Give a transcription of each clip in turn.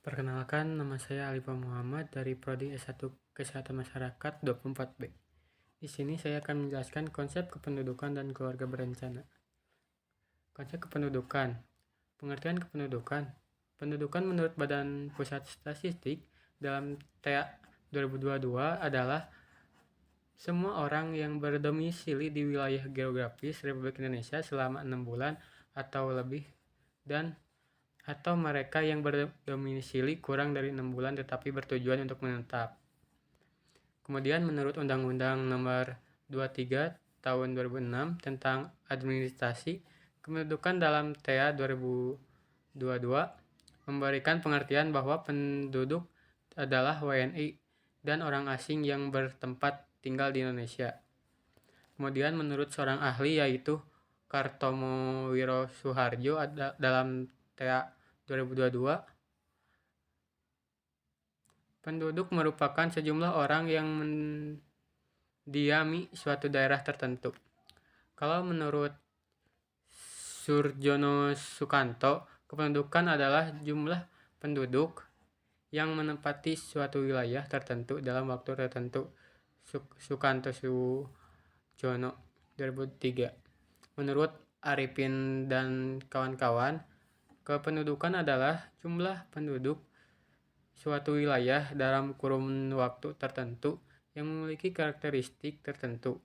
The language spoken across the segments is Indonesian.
Perkenalkan, nama saya Alifah Muhammad dari Prodi S1 Kesehatan Masyarakat 24B. Di sini saya akan menjelaskan konsep kependudukan dan keluarga berencana. Konsep kependudukan. Pengertian kependudukan. Pendudukan menurut Badan Pusat Statistik dalam TA 2022 adalah semua orang yang berdomisili di wilayah geografis Republik Indonesia selama 6 bulan atau lebih dan atau mereka yang berdomisili kurang dari 6 bulan tetapi bertujuan untuk menetap. Kemudian menurut Undang-Undang Nomor 23 Tahun 2006 tentang Administrasi Kependudukan dalam TA 2022 memberikan pengertian bahwa penduduk adalah WNI dan orang asing yang bertempat tinggal di Indonesia. Kemudian menurut seorang ahli yaitu Kartomo Wiro Suharjo dalam TA 2022, penduduk merupakan sejumlah orang yang mendiami suatu daerah tertentu. Kalau menurut Surjono Sukanto, kependudukan adalah jumlah penduduk yang menempati suatu wilayah tertentu dalam waktu tertentu. Sukanto Sujono 2003. Menurut Arifin dan kawan-kawan, kependudukan adalah jumlah penduduk suatu wilayah dalam kurun waktu tertentu yang memiliki karakteristik tertentu.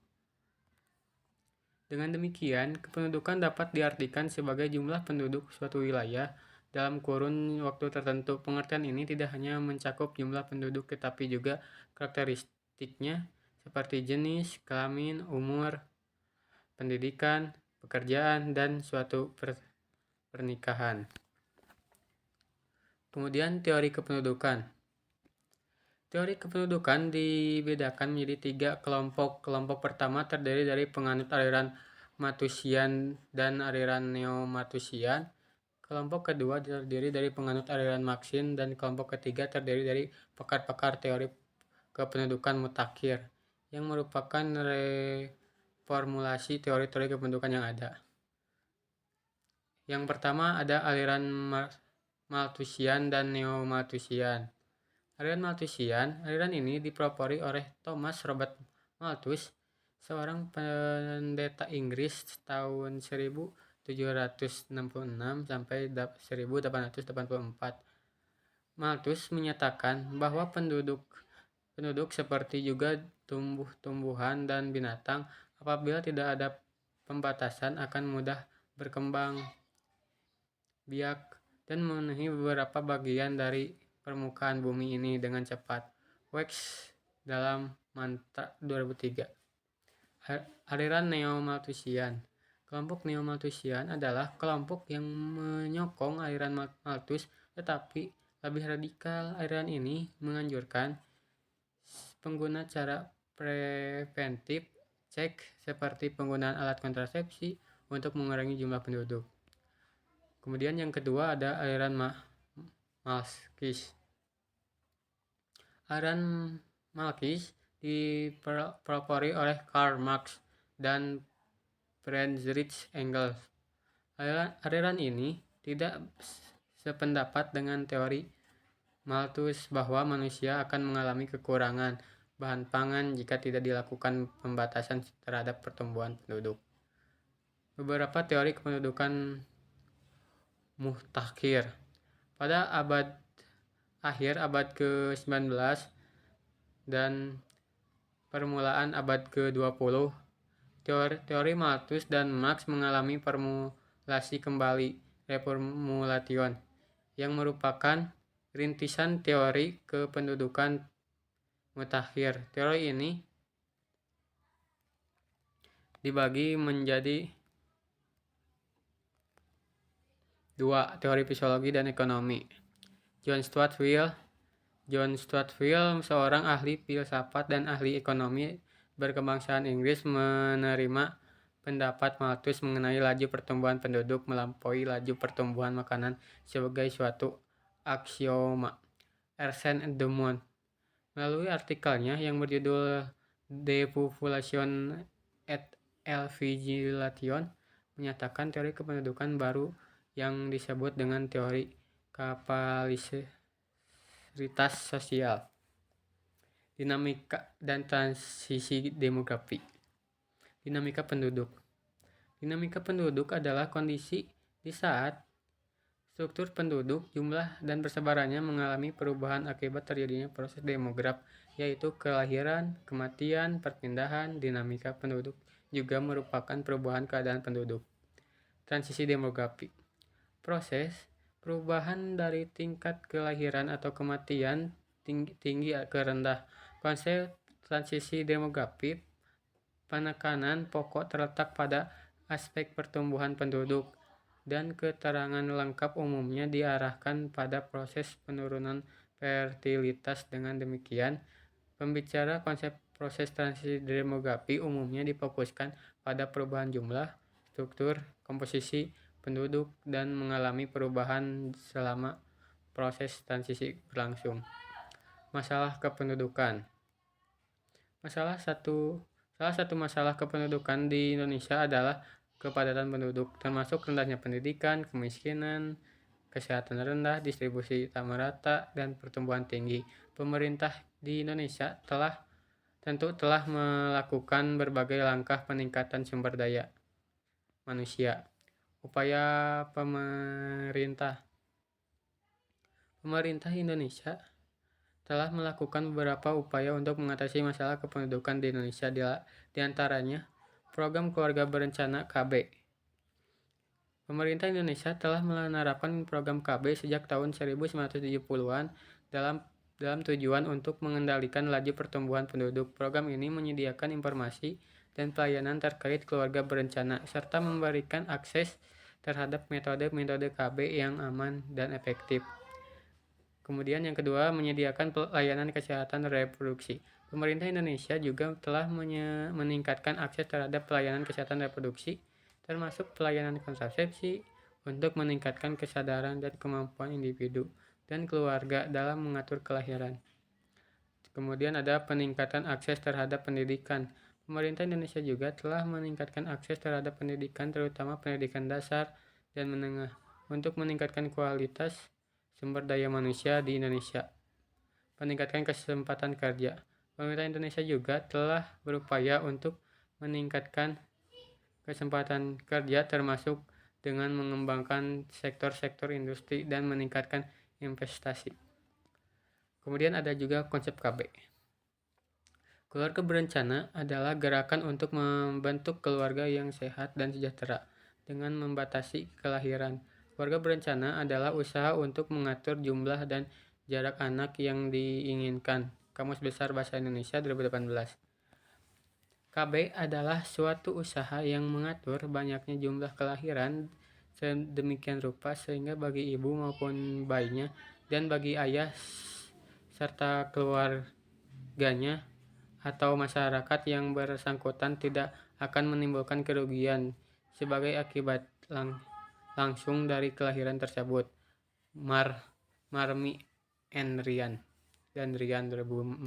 Dengan demikian, kependudukan dapat diartikan sebagai jumlah penduduk suatu wilayah dalam kurun waktu tertentu. Pengertian ini tidak hanya mencakup jumlah penduduk tetapi juga karakteristiknya seperti jenis, kelamin, umur, pendidikan, pekerjaan, dan suatu pernikahan. Kemudian teori kependudukan. Teori kependudukan dibedakan menjadi 3 kelompok. Kelompok pertama terdiri dari penganut aliran Malthusian dan aliran Neo-Malthusian. Kelompok kedua terdiri dari penganut aliran Marxian dan kelompok ketiga terdiri dari pakar-pakar teori kependudukan mutakhir yang merupakan reformulasi teori-teori kependudukan yang ada. Yang pertama ada aliran Malthusian dan Neo-Malthusian. Aliran ini dipelopori oleh Thomas Robert Malthus, seorang pendeta Inggris tahun 1766 sampai 1884. Malthus menyatakan bahwa penduduk seperti juga tumbuh-tumbuhan dan binatang apabila tidak ada pembatasan akan mudah berkembang biak dan memenuhi beberapa bagian dari permukaan bumi ini dengan cepat. Wax dalam Mantra 2003. Aliran Neo-Malthusian. Kelompok Neo-Malthusian adalah kelompok yang menyokong aliran Malthus tetapi lebih radikal. Aliran ini menganjurkan pengguna cara preventif cek seperti penggunaan alat kontrasepsi untuk mengurangi jumlah penduduk. Kemudian yang kedua ada aliran Marxis. Aliran Marxis dipelopori oleh Karl Marx dan Friedrich Engels. Aliran ini tidak sependapat dengan teori Malthus bahwa manusia akan mengalami kekurangan bahan pangan jika tidak dilakukan pembatasan terhadap pertumbuhan penduduk. Beberapa teori kependudukan mutakhir. Pada akhir abad ke-19 dan permulaan abad ke-20, teori Malthus dan Marx mengalami formulasi kembali, reformulation, yang merupakan rintisan teori kependudukan mutakhir. Teori ini dibagi menjadi 2, teori fisiologi dan ekonomi. John Stuart Mill, seorang ahli filsafat dan ahli ekonomi berkebangsaan Inggris, menerima pendapat Malthus mengenai laju pertumbuhan penduduk melampaui laju pertumbuhan makanan sebagai suatu aksioma. Ersен et de Monde, melalui artikelnya yang berjudul Depopulation et Elvigilation, menyatakan teori kependudukan baru yang disebut dengan teori kapitalisme prioritas sosial, dinamika dan transisi demografi. Dinamika penduduk. Dinamika penduduk adalah kondisi di saat struktur penduduk, jumlah, dan persebarannya mengalami perubahan akibat terjadinya proses demograf, yaitu kelahiran, kematian, perpindahan. Dinamika penduduk juga merupakan perubahan keadaan penduduk. Transisi demografi. Proses perubahan dari tingkat kelahiran atau kematian tinggi ke rendah. Konsep transisi demografi, penekanan pokok terletak pada aspek pertumbuhan penduduk, dan keterangan lengkap umumnya diarahkan pada proses penurunan fertilitas. Dengan demikian, pembicara konsep proses transisi demografi umumnya difokuskan pada perubahan jumlah, struktur, komposisi penduduk, dan mengalami perubahan selama proses transisi berlangsung. Masalah kependudukan. Salah satu masalah kependudukan di Indonesia adalah kepadatan penduduk, termasuk rendahnya pendidikan, kemiskinan, kesehatan rendah, distribusi tak merata, dan pertumbuhan tinggi. Pemerintah di Indonesia tentu telah melakukan berbagai langkah peningkatan sumber daya manusia. Upaya pemerintah Indonesia telah melakukan beberapa upaya untuk mengatasi masalah kependudukan di Indonesia, di antaranya program keluarga berencana KB. Pemerintah Indonesia telah menerapkan program KB sejak tahun 1970-an dalam tujuan untuk mengendalikan laju pertumbuhan penduduk. Program ini menyediakan informasi dan pelayanan terkait keluarga berencana, serta memberikan akses terhadap metode-metode KB yang aman dan efektif. Kemudian yang kedua, menyediakan pelayanan kesehatan reproduksi. Pemerintah Indonesia juga telah meningkatkan akses terhadap pelayanan kesehatan reproduksi, termasuk pelayanan kontrasepsi, untuk meningkatkan kesadaran dan kemampuan individu dan keluarga dalam mengatur kelahiran. Kemudian ada peningkatan akses terhadap pendidikan. Pemerintah Indonesia juga telah meningkatkan akses terhadap pendidikan, terutama pendidikan dasar dan menengah, untuk meningkatkan kualitas sumber daya manusia di Indonesia. Peningkatan kesempatan kerja. Pemerintah Indonesia juga telah berupaya untuk meningkatkan kesempatan kerja, termasuk dengan mengembangkan sektor-sektor industri dan meningkatkan investasi. Kemudian ada juga konsep KB. Keluarga berencana adalah gerakan untuk membentuk keluarga yang sehat dan sejahtera dengan membatasi kelahiran. Keluarga berencana adalah usaha untuk mengatur jumlah dan jarak anak yang diinginkan. Kamus Besar Bahasa Indonesia 2018. KB adalah suatu usaha yang mengatur banyaknya jumlah kelahiran sedemikian rupa sehingga bagi ibu maupun bayinya dan bagi ayah serta keluarganya atau masyarakat yang bersangkutan tidak akan menimbulkan kerugian sebagai akibat langsung dari kelahiran tersebut. Marmi and Rian 2015.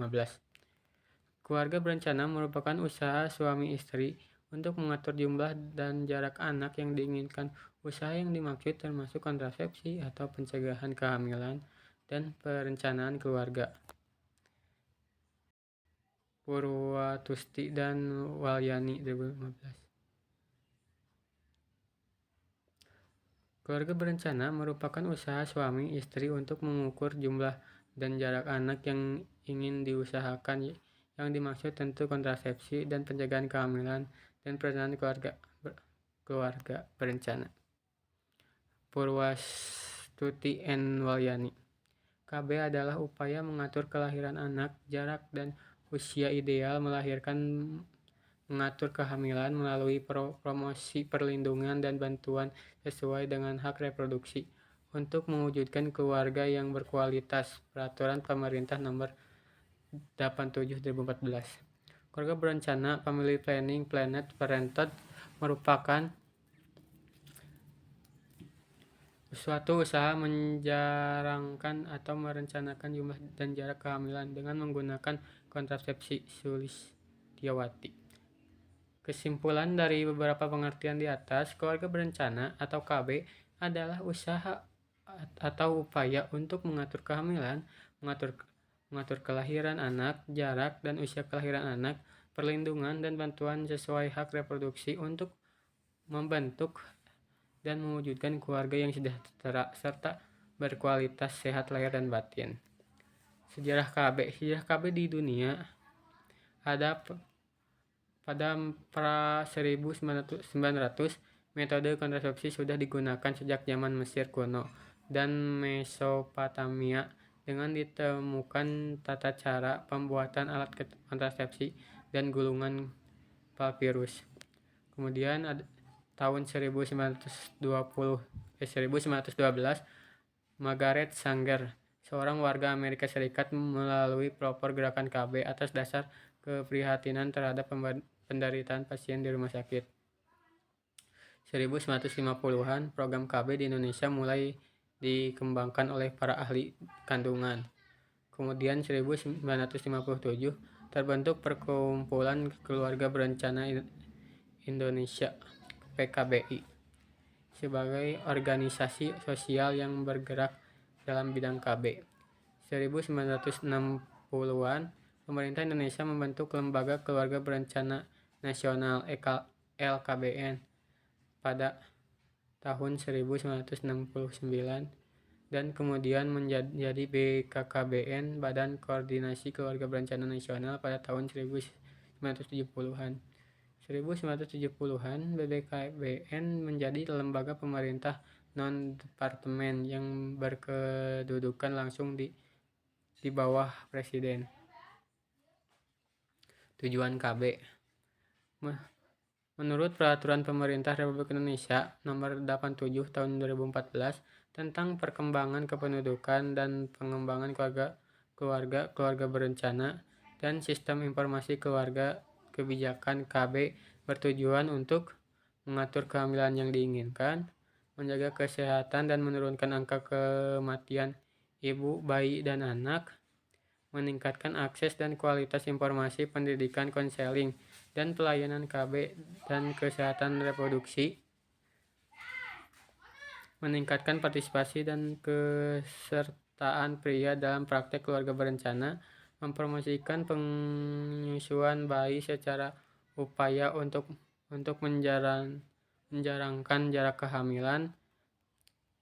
Keluarga berencana merupakan usaha suami istri untuk mengatur jumlah dan jarak anak yang diinginkan. Usaha yang dimaksud termasuk kontrasepsi atau pencegahan kehamilan dan perencanaan keluarga. Purwatusti dan Walyani 2015. Keluarga berencana merupakan usaha suami istri untuk mengukur jumlah dan jarak anak yang ingin diusahakan. Yang dimaksud tentu kontrasepsi dan pencegahan kehamilan dan perencanaan keluarga berencana. Purwastuti and Walyani. KB adalah upaya mengatur kelahiran anak, jarak dan usia ideal melahirkan, mengatur kehamilan melalui promosi perlindungan dan bantuan sesuai dengan hak reproduksi untuk mewujudkan keluarga yang berkualitas. Peraturan Pemerintah Nomor 87 2014. Keluarga berencana, family planning, planned parenthood merupakan suatu usaha menjarangkan atau merencanakan jumlah dan jarak kehamilan dengan menggunakan kontrasepsi. Sulistiawati. Kesimpulan dari beberapa pengertian di atas, keluarga berencana atau KB adalah usaha atau upaya untuk mengatur kehamilan, mengatur mengatur kelahiran anak, jarak dan usia kelahiran anak, perlindungan dan bantuan sesuai hak reproduksi untuk membentuk dan mewujudkan keluarga yang sejahtera serta berkualitas sehat lahir dan batin. Sejarah KB di dunia ada pada pra 1900 metode kontrasepsi sudah digunakan sejak zaman Mesir kuno dan Mesopotamia dengan ditemukan tata cara pembuatan alat kontrasepsi dan gulungan papirus. Kemudian tahun 1912 Margaret Sanger, seorang warga Amerika Serikat, melalui pelopor gerakan KB atas dasar keprihatinan terhadap penderitaan pasien di rumah sakit. 1950-an, program KB di Indonesia mulai dikembangkan oleh para ahli kandungan. Kemudian 1957 terbentuk Perkumpulan Keluarga Berencana Indonesia (PKBI) sebagai organisasi sosial yang bergerak dalam bidang KB. 1960-an, pemerintah Indonesia membentuk Lembaga Keluarga Berencana Nasional (LKBN) pada tahun 1969 dan kemudian menjadi BKKBN, Badan Koordinasi Keluarga Berencana Nasional, pada tahun 1970-an. 1970-an, BKKBN menjadi lembaga pemerintah non-departemen yang berkedudukan langsung di bawah Presiden. Tujuan KB. Menurut Peraturan Pemerintah Republik Indonesia Nomor 87 Tahun 2014 tentang perkembangan kependudukan dan pengembangan keluarga berencana dan sistem informasi keluarga, kebijakan KB bertujuan untuk mengatur kehamilan yang diinginkan, menjaga kesehatan dan menurunkan angka kematian ibu, bayi, dan anak, meningkatkan akses dan kualitas informasi pendidikan, konseling, dan pelayanan KB dan kesehatan reproduksi, meningkatkan partisipasi dan kesertaan pria dalam praktek keluarga berencana, mempromosikan penyusuan bayi secara upaya untuk menjarangkan jarak kehamilan.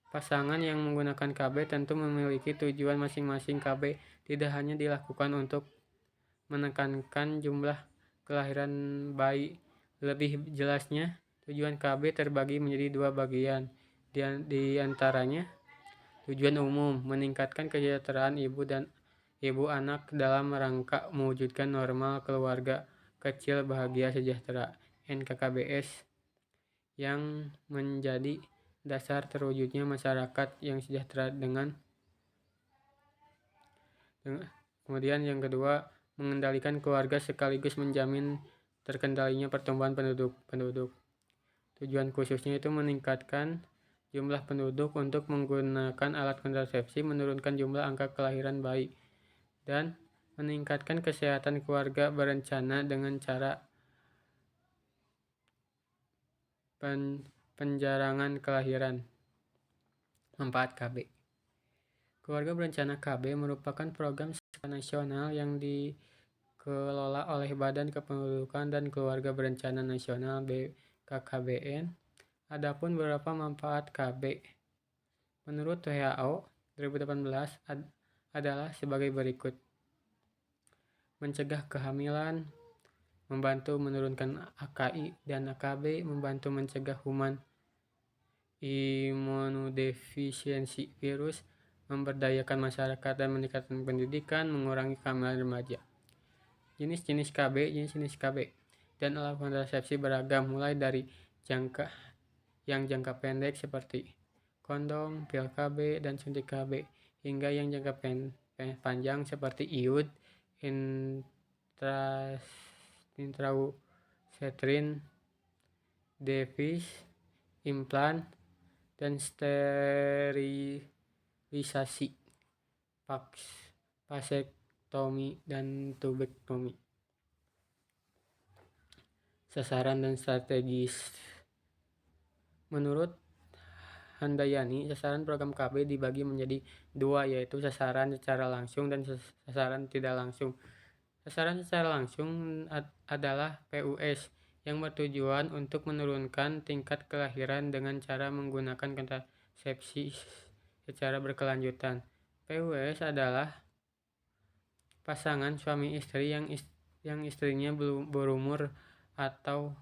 Pasangan yang menggunakan KB tentu memiliki tujuan masing-masing. KB tidak hanya dilakukan untuk menekankan jumlah kelahiran bayi. Lebih jelasnya, tujuan KB terbagi menjadi dua bagian. Di antaranya, tujuan umum, meningkatkan kesejahteraan ibu anak dalam rangka mewujudkan normal keluarga kecil bahagia sejahtera (NKKBS) yang menjadi dasar terwujudnya masyarakat yang sejahtera Kemudian yang kedua, mengendalikan keluarga sekaligus menjamin terkendalinya pertumbuhan penduduk. Tujuan khususnya itu meningkatkan jumlah penduduk untuk menggunakan alat kontrasepsi, menurunkan jumlah angka kelahiran bayi, dan meningkatkan kesehatan keluarga berencana dengan cara penjarangan kelahiran. Manfaat KB. Keluarga Berencana KB merupakan program skala nasional yang dikelola oleh Badan Kependudukan dan Keluarga Berencana Nasional (BKKBN). Adapun beberapa manfaat KB menurut WHO 2018 adalah sebagai berikut: mencegah kehamilan, membantu menurunkan AKI dan AKB, membantu mencegah human imunodefisiensi virus, memberdayakan masyarakat dan meningkatkan pendidikan, mengurangi kehamilan remaja. Jenis-jenis KB dan alat kontrasepsi beragam, mulai dari jangka pendek seperti kondom, pil KB, dan suntik KB, hingga yang jangka panjang seperti IUD, intrauterine device, implan, dan sterilisasi, vasektomi, dan tubektomi. Sasaran dan strategis. Menurut Handayani, sasaran program KB dibagi menjadi dua, yaitu sasaran secara langsung dan sasaran tidak langsung. Sasaran secara langsung adalah PUS yang bertujuan untuk menurunkan tingkat kelahiran dengan cara menggunakan kontrasepsi secara berkelanjutan. PUS adalah pasangan suami istri yang istrinya belum berumur atau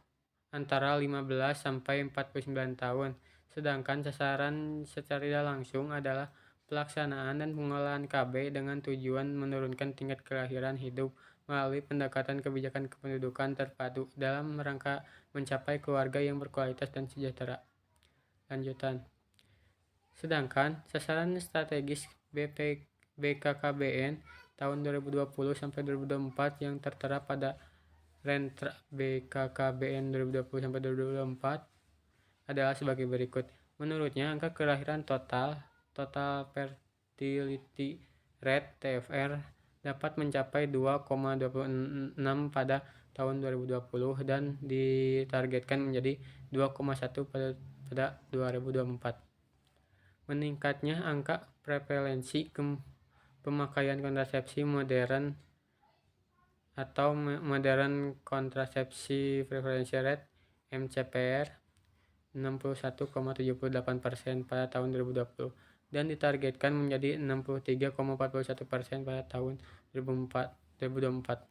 antara 15 sampai 49 tahun. Sedangkan sasaran secara tidak langsung adalah pelaksanaan dan pengolahan KB dengan tujuan menurunkan tingkat kelahiran hidup melalui pendekatan kebijakan kependudukan terpadu dalam rangka mencapai keluarga yang berkualitas dan sejahtera. Lanjutan. Sedangkan sasaran strategis BKKBN tahun 2020 sampai 2024 yang tertera pada Rentra BKKBN 2020 sampai 2024 adalah sebagai berikut. Menurutnya, angka kelahiran total fertility rate (TFR) dapat mencapai 2,26 pada tahun 2020 dan ditargetkan menjadi 2,1 pada 2024. Meningkatnya angka prevalensi pemakaian kontrasepsi modern atau modern contraceptive preference rate MCPR 61,78% pada tahun 2020 dan ditargetkan menjadi 63,41% pada tahun 2024.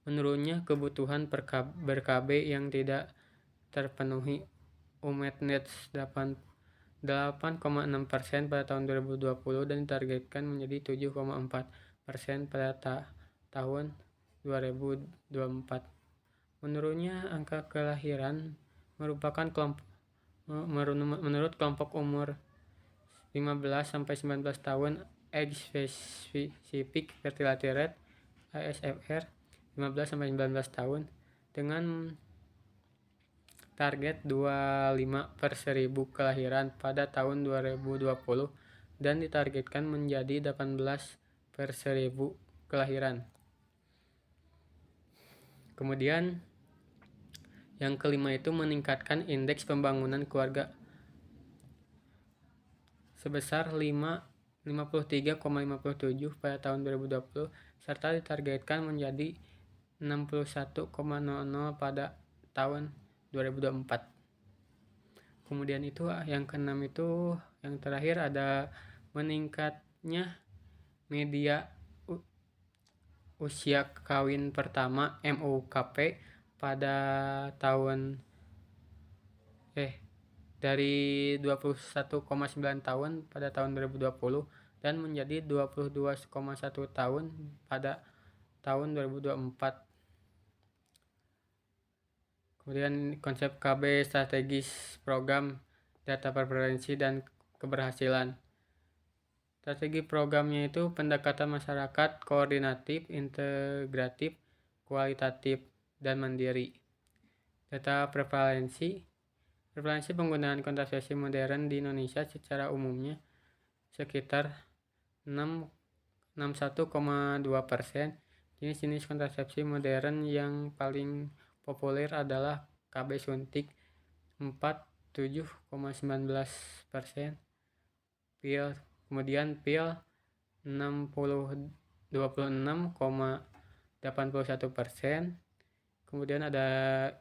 Menurutnya, kebutuhan ber-KB yang tidak terpenuhi UMED-NETS 8,6% pada tahun 2020 dan ditargetkan menjadi 7,4% pada tahun 2024. Menurutnya, angka kelahiran menurut kelompok umur 15 sampai 19 tahun Age Specific Fertility Rate ASFR 15 sampai 19 tahun dengan target 25 per 1000 kelahiran pada tahun 2020 dan ditargetkan menjadi 18 per 1000 kelahiran. Kemudian yang kelima itu meningkatkan indeks pembangunan keluarga sebesar 53,57 pada tahun 2020 serta ditargetkan menjadi 61,00 pada tahun 2024. Kemudian itu yang keenam itu yang terakhir ada meningkatnya media usia kawin pertama MUKP pada tahun dari 21,9 tahun pada tahun 2020 dan menjadi 22,1 tahun pada tahun 2024. Kemudian konsep KB strategis program data preferensi dan keberhasilan. Strategi programnya itu pendekatan masyarakat koordinatif, integratif, kualitatif, dan mandiri. Data prevalensi penggunaan kontrasepsi modern di Indonesia secara umumnya sekitar 61,2%. Jenis-jenis kontrasepsi modern yang paling populer adalah KB suntik 47,19%, pil, kemudian pil 26,81%, kemudian ada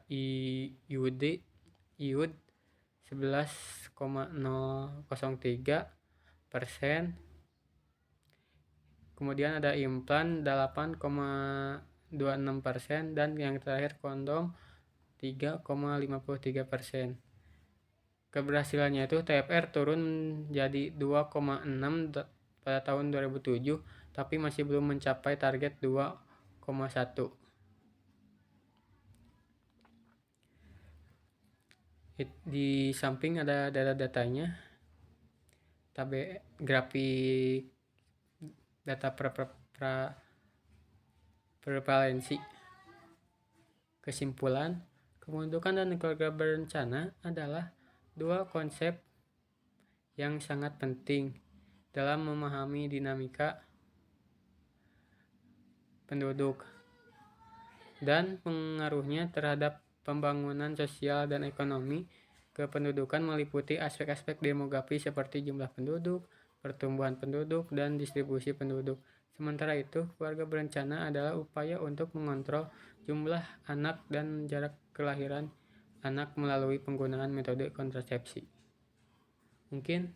IUD 11,003%, kemudian ada implan 8,26% dan yang terakhir kondom 3,53%. Keberhasilannya itu TFR turun jadi 2,6 pada tahun 2007 tapi masih belum mencapai target 2,1. Di samping ada data-datanya, grafik data prevalensi. Kesimpulan, kependudukan dan keluarga berencana adalah dua konsep yang sangat penting dalam memahami dinamika penduduk dan pengaruhnya terhadap pembangunan sosial dan ekonomi kependudukan meliputi aspek-aspek demografi seperti jumlah penduduk, pertumbuhan penduduk, dan distribusi penduduk. Sementara itu, keluarga berencana adalah upaya untuk mengontrol jumlah anak dan jarak kelahiran anak melalui penggunaan metode kontrasepsi. Mungkin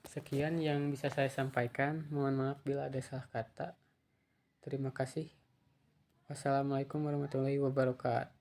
sekian yang bisa saya sampaikan. Mohon maaf bila ada salah kata. Terima kasih. Wassalamualaikum warahmatullahi wabarakatuh.